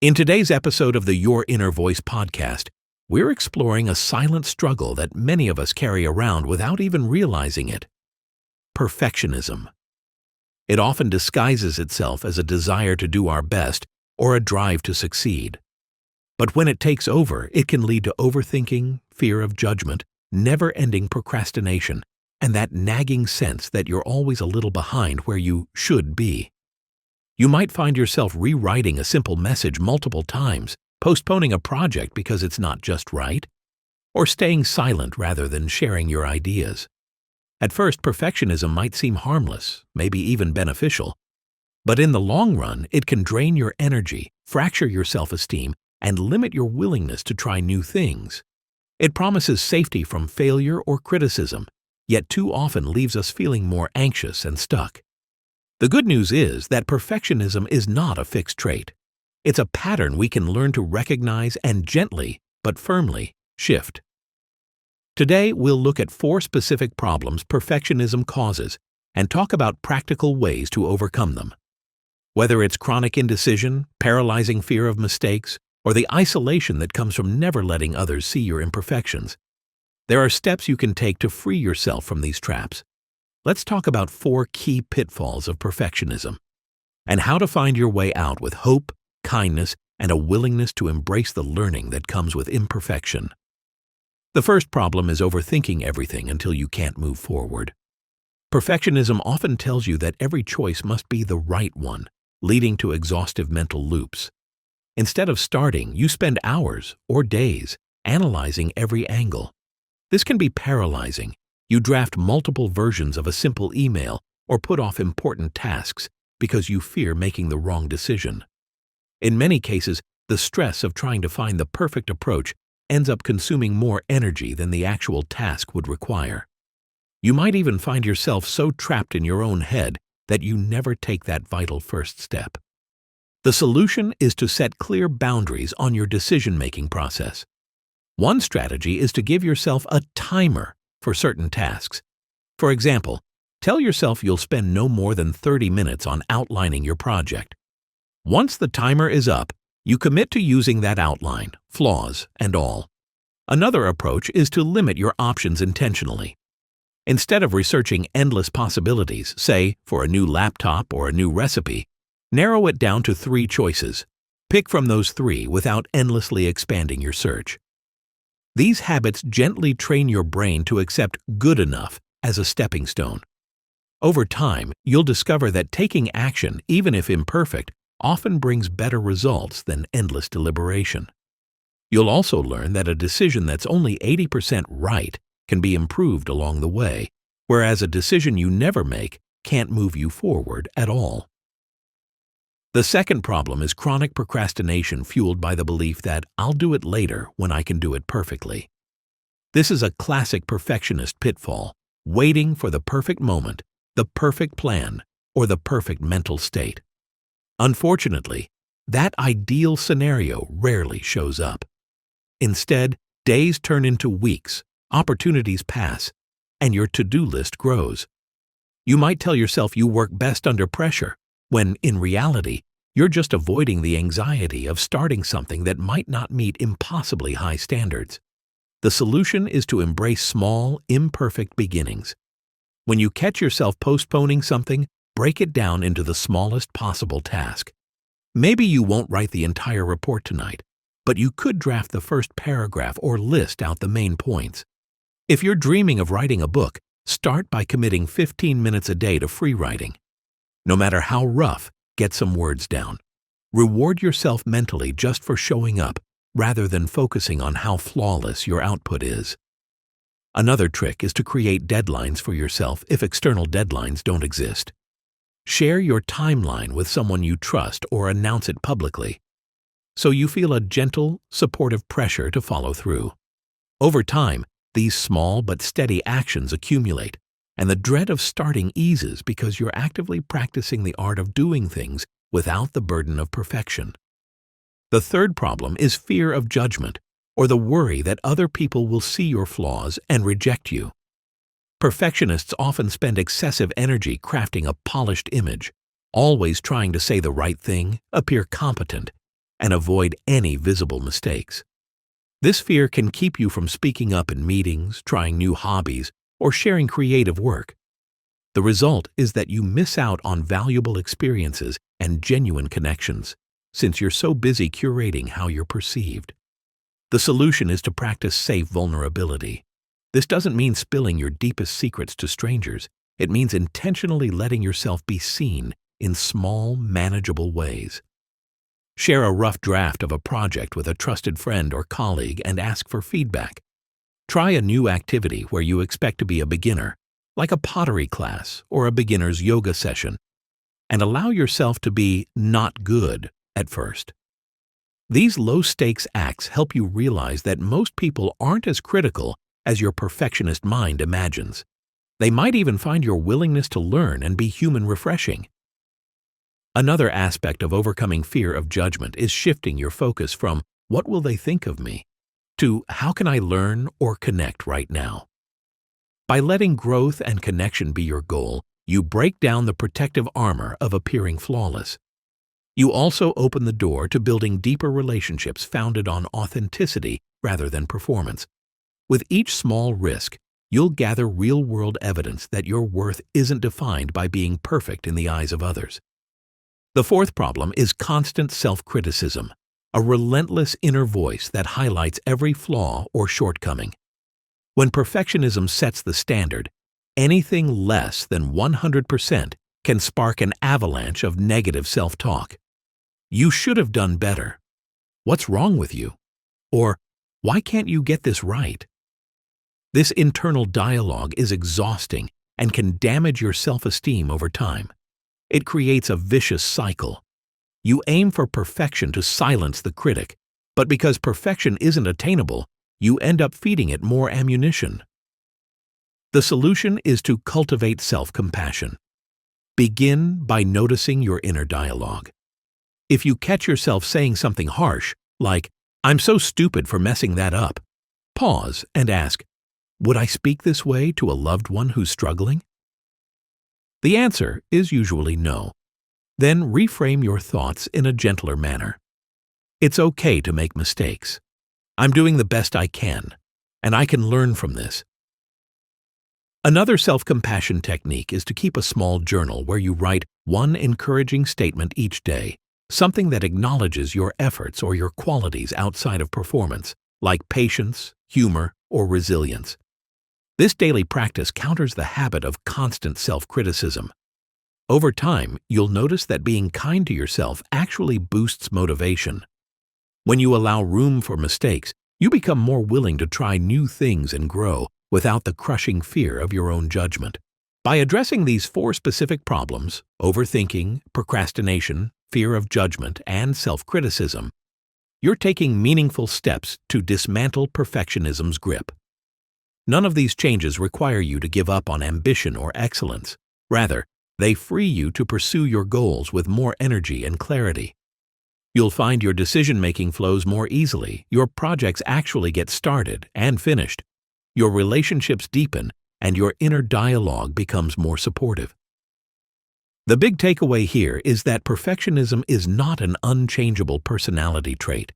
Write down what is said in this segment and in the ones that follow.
In today's episode of the Your Inner Voice podcast, we're exploring a silent struggle that many of us carry around without even realizing it: perfectionism. It often disguises itself as a desire to do our best or a drive to succeed. But when it takes over, it can lead to overthinking, fear of judgment, never-ending procrastination, and that nagging sense that you're always a little behind where you should be. You might find yourself rewriting a simple message multiple times, postponing a project because it's not just right, or staying silent rather than sharing your ideas. At first, perfectionism might seem harmless, maybe even beneficial, but in the long run, it can drain your energy, fracture your self-esteem, and limit your willingness to try new things. It promises safety from failure or criticism, yet too often leaves us feeling more anxious and stuck. The good news is that perfectionism is not a fixed trait. It's a pattern we can learn to recognize and gently, but firmly, shift. Today, we'll look at 4 specific problems perfectionism causes and talk about practical ways to overcome them. Whether it's chronic indecision, paralyzing fear of mistakes, or the isolation that comes from never letting others see your imperfections, there are steps you can take to free yourself from these traps. Let's talk about 4 key pitfalls of perfectionism and how to find your way out with hope, kindness, and a willingness to embrace the learning that comes with imperfection. The first problem is overthinking everything until you can't move forward. Perfectionism often tells you that every choice must be the right one, leading to exhaustive mental loops. Instead of starting, you spend hours or days analyzing every angle. This can be paralyzing. You draft multiple versions of a simple email or put off important tasks because you fear making the wrong decision. In many cases, the stress of trying to find the perfect approach ends up consuming more energy than the actual task would require. You might even find yourself so trapped in your own head that you never take that vital first step. The solution is to set clear boundaries on your decision-making process. One strategy is to give yourself a timer for certain tasks. For example, tell yourself you'll spend no more than 30 minutes on outlining your project. Once the timer is up, you commit to using that outline, flaws and all. Another approach is to limit your options intentionally. Instead of researching endless possibilities, say, for a new laptop or a new recipe, narrow it down to 3 choices. Pick from those 3 without endlessly expanding your search. These habits gently train your brain to accept good enough as a stepping stone. Over time, you'll discover that taking action, even if imperfect, often brings better results than endless deliberation. You'll also learn that a decision that's only 80% right can be improved along the way, whereas a decision you never make can't move you forward at all. The second problem is chronic procrastination fueled by the belief that I'll do it later when I can do it perfectly. This is a classic perfectionist pitfall, waiting for the perfect moment, the perfect plan, or the perfect mental state. Unfortunately, that ideal scenario rarely shows up. Instead, days turn into weeks, opportunities pass, and your to-do list grows. You might tell yourself you work best under pressure, when in reality, you're just avoiding the anxiety of starting something that might not meet impossibly high standards. The solution is to embrace small, imperfect beginnings. When you catch yourself postponing something, break it down into the smallest possible task. Maybe you won't write the entire report tonight, but you could draft the first paragraph or list out the main points. If you're dreaming of writing a book, start by committing 15 minutes a day to free writing. No matter how rough, get some words down. Reward yourself mentally just for showing up, rather than focusing on how flawless your output is. Another trick is to create deadlines for yourself if external deadlines don't exist. Share your timeline with someone you trust or announce it publicly, so you feel a gentle, supportive pressure to follow through. Over time, these small but steady actions accumulate, and the dread of starting eases because you're actively practicing the art of doing things without the burden of perfection. The third problem is fear of judgment, or the worry that other people will see your flaws and reject you. Perfectionists often spend excessive energy crafting a polished image, always trying to say the right thing, appear competent, and avoid any visible mistakes. This fear can keep you from speaking up in meetings, trying new hobbies, or sharing creative work. The result is that you miss out on valuable experiences and genuine connections, since you're so busy curating how you're perceived. The solution is to practice safe vulnerability. This doesn't mean spilling your deepest secrets to strangers. It means intentionally letting yourself be seen in small, manageable ways. Share a rough draft of a project with a trusted friend or colleague and ask for feedback. Try a new activity where you expect to be a beginner, like a pottery class or a beginner's yoga session, and allow yourself to be not good at first. These low-stakes acts help you realize that most people aren't as critical as your perfectionist mind imagines. They might even find your willingness to learn and be human refreshing. Another aspect of overcoming fear of judgment is shifting your focus from "what will they think of me" to "how can I learn or connect right now?" By letting growth and connection be your goal, you break down the protective armor of appearing flawless. You also open the door to building deeper relationships founded on authenticity rather than performance. With each small risk, you'll gather real-world evidence that your worth isn't defined by being perfect in the eyes of others. The fourth problem is constant self-criticism, a relentless inner voice that highlights every flaw or shortcoming. When perfectionism sets the standard, anything less than 100% can spark an avalanche of negative self-talk. "You should have done better." "What's wrong with you?" Or "Why can't you get this right?" This internal dialogue is exhausting and can damage your self-esteem over time. It creates a vicious cycle. You aim for perfection to silence the critic, but because perfection isn't attainable, you end up feeding it more ammunition. The solution is to cultivate self-compassion. Begin by noticing your inner dialogue. If you catch yourself saying something harsh, like, "I'm so stupid for messing that up," pause and ask, "Would I speak this way to a loved one who's struggling?" The answer is usually no. Then reframe your thoughts in a gentler manner. "It's okay to make mistakes. I'm doing the best I can, and I can learn from this." Another self-compassion technique is to keep a small journal where you write one encouraging statement each day, something that acknowledges your efforts or your qualities outside of performance, like patience, humor, or resilience. This daily practice counters the habit of constant self-criticism. Over time, you'll notice that being kind to yourself actually boosts motivation. When you allow room for mistakes, you become more willing to try new things and grow without the crushing fear of your own judgment. By addressing these 4 specific problems, overthinking, procrastination, fear of judgment, and self-criticism, you're taking meaningful steps to dismantle perfectionism's grip. None of these changes require you to give up on ambition or excellence. Rather, they free you to pursue your goals with more energy and clarity. You'll find your decision-making flows more easily, your projects actually get started and finished, your relationships deepen, and your inner dialogue becomes more supportive. The big takeaway here is that perfectionism is not an unchangeable personality trait.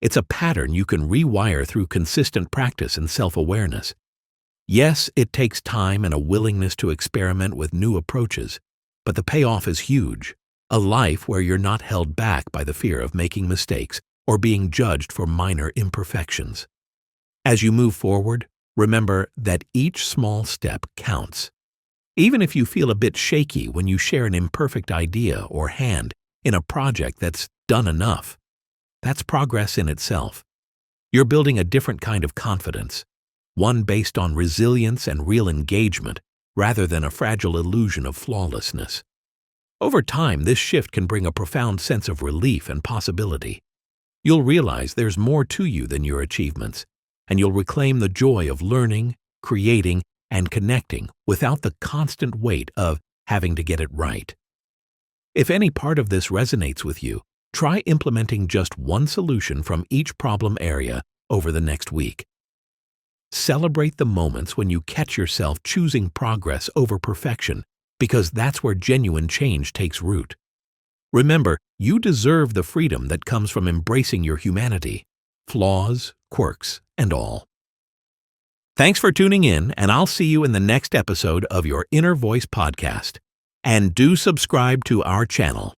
It's a pattern you can rewire through consistent practice and self-awareness. Yes, it takes time and a willingness to experiment with new approaches, but the payoff is huge. A life where you're not held back by the fear of making mistakes or being judged for minor imperfections. As you move forward, remember that each small step counts. Even if you feel a bit shaky when you share an imperfect idea or hand in a project that's done enough, that's progress in itself. You're building a different kind of confidence, one based on resilience and real engagement rather than a fragile illusion of flawlessness. Over time, this shift can bring a profound sense of relief and possibility. You'll realize there's more to you than your achievements, and you'll reclaim the joy of learning, creating, and connecting without the constant weight of having to get it right. If any part of this resonates with you, try implementing just one solution from each problem area over the next week. Celebrate the moments when you catch yourself choosing progress over perfection, because that's where genuine change takes root. Remember, you deserve the freedom that comes from embracing your humanity, flaws, quirks, and all. Thanks for tuning in, and I'll see you in the next episode of your Inner Voice podcast. And do subscribe to our channel.